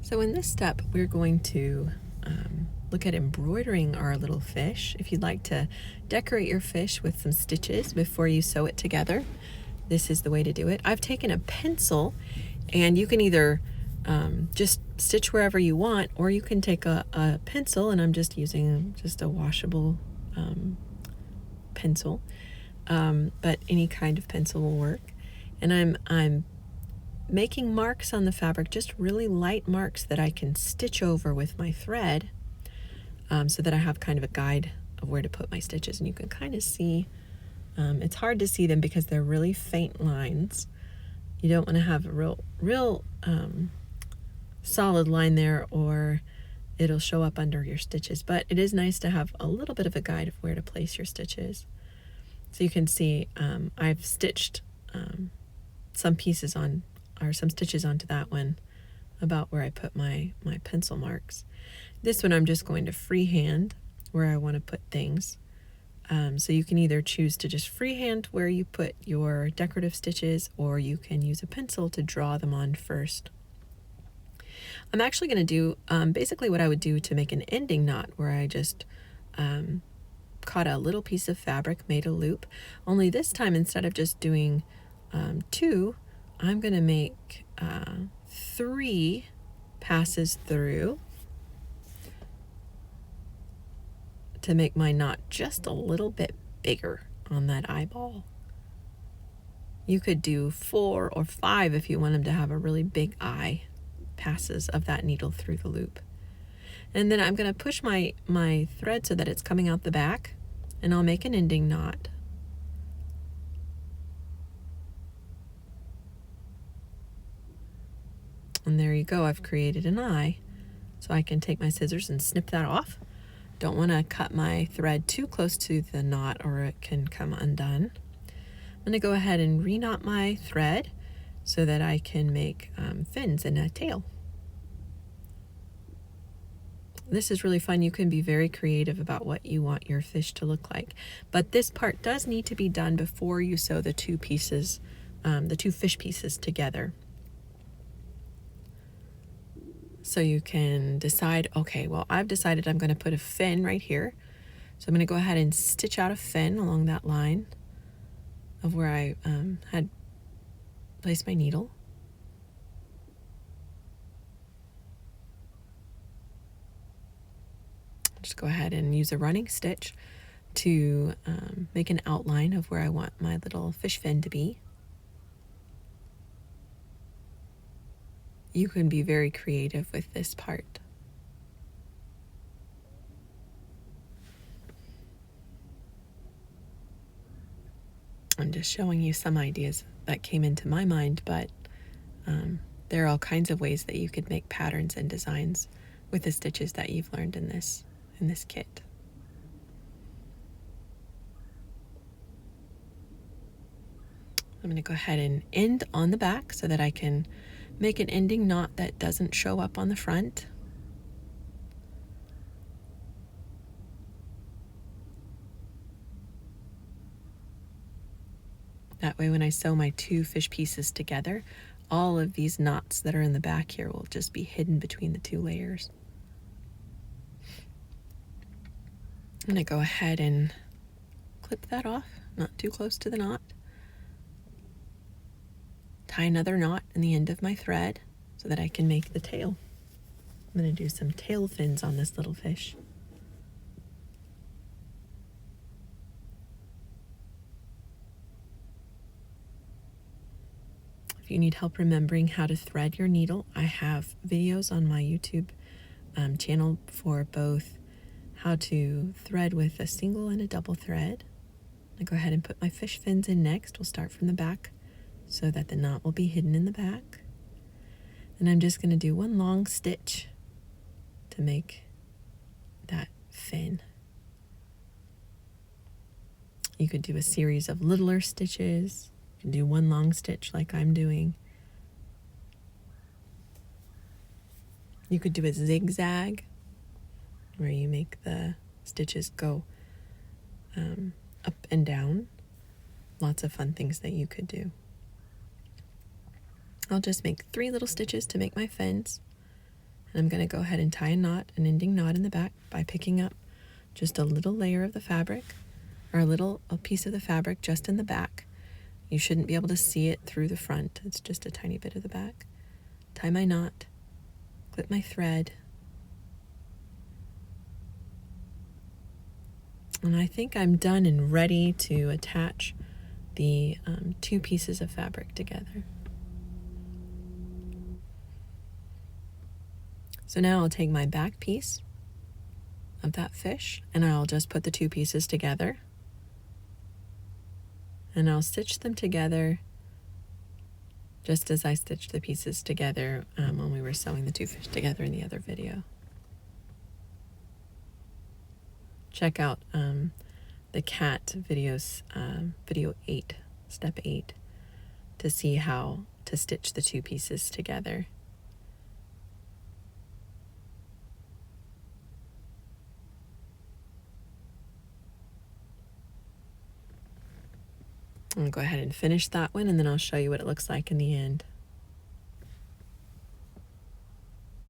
So in this step, we're going to look at embroidering our little fish. If you'd like to decorate your fish with some stitches before you sew it together, this is the way to do it. I've taken a pencil, and you can either just stitch wherever you want, or you can take a pencil, and I'm just using just a washable pencil, but any kind of pencil will work. And I'm making marks on the fabric, just really light marks that I can stitch over with my thread, so that I have kind of a guide of where to put my stitches. And you can kind of see, it's hard to see them because they're really faint lines. You don't want to have a real solid line there, or it'll show up under your stitches. But it is nice to have a little bit of a guide of where to place your stitches. So you can see I've stitched some pieces on, or some stitches onto that one, about where I put my pencil marks. This one I'm just going to freehand where I want to put things. So you can either choose to just freehand where you put your decorative stitches, or you can use a pencil to draw them on first. I'm actually going to do basically what I would do to make an ending knot, where I just caught a little piece of fabric, made a loop. Only this time, instead of just doing 2, I'm going to make 3 passes through to make my knot just a little bit bigger on that eyeball. You could do 4 or 5 if you want them to have a really big eye passes of that needle through the loop. And then I'm going to push my thread so that it's coming out the back, and I'll make an ending knot. And there you go, I've created an eye. So I can take my scissors and snip that off. Don't want to cut my thread too close to the knot, or it can come undone. I'm going to go ahead and re-knot my thread so that I can make fins and a tail. This is really fun. You can be very creative about what you want your fish to look like. But this part does need to be done before you sew the 2 pieces, the 2 fish pieces together. So you can decide, okay, well, I've decided I'm going to put a fin right here. So I'm going to go ahead and stitch out a fin along that line of where I had placed my needle. Just go ahead and use a running stitch to make an outline of where I want my little fish fin to be. You can be very creative with this part. I'm just showing you some ideas that came into my mind, but there are all kinds of ways that you could make patterns and designs with the stitches that you've learned in this kit. I'm going to go ahead and end on the back so that I can make an ending knot that doesn't show up on the front. That way, when I sew my 2 fish pieces together, all of these knots that are in the back here will just be hidden between the 2 layers. I'm going to go ahead and clip that off, not too close to the knot. Tie another knot in the end of my thread so that I can make the tail. I'm going to do some tail fins on this little fish. If you need help remembering how to thread your needle, I have videos on my YouTube channel for both how to thread with a single and a double thread. I'll go ahead and put my fish fins in next. We'll start from the back so that the knot will be hidden in the back. And I'm just going to do 1 long stitch to make that fin. You could do a series of littler stitches. You can do 1 long stitch like I'm doing. You could do a zigzag where you make the stitches go up and down. Lots of fun things that you could do. I'll just make 3 little stitches to make my fins. And I'm going to go ahead and tie a knot, an ending knot in the back by picking up just a little layer of the fabric, or a piece of the fabric just in the back. You shouldn't be able to see it through the front. It's just a tiny bit of the back. Tie my knot, clip my thread, and I think I'm done and ready to attach the 2 pieces of fabric together. So now I'll take my back piece of that fish and I'll just put the 2 pieces together, and I'll stitch them together just as I stitched the pieces together when we were sewing the 2 fish together in the other video. Check out the cat videos, video 8, step 8, to see how to stitch the 2 pieces together. I'll go ahead and finish that one, and then I'll show you what it looks like in the end.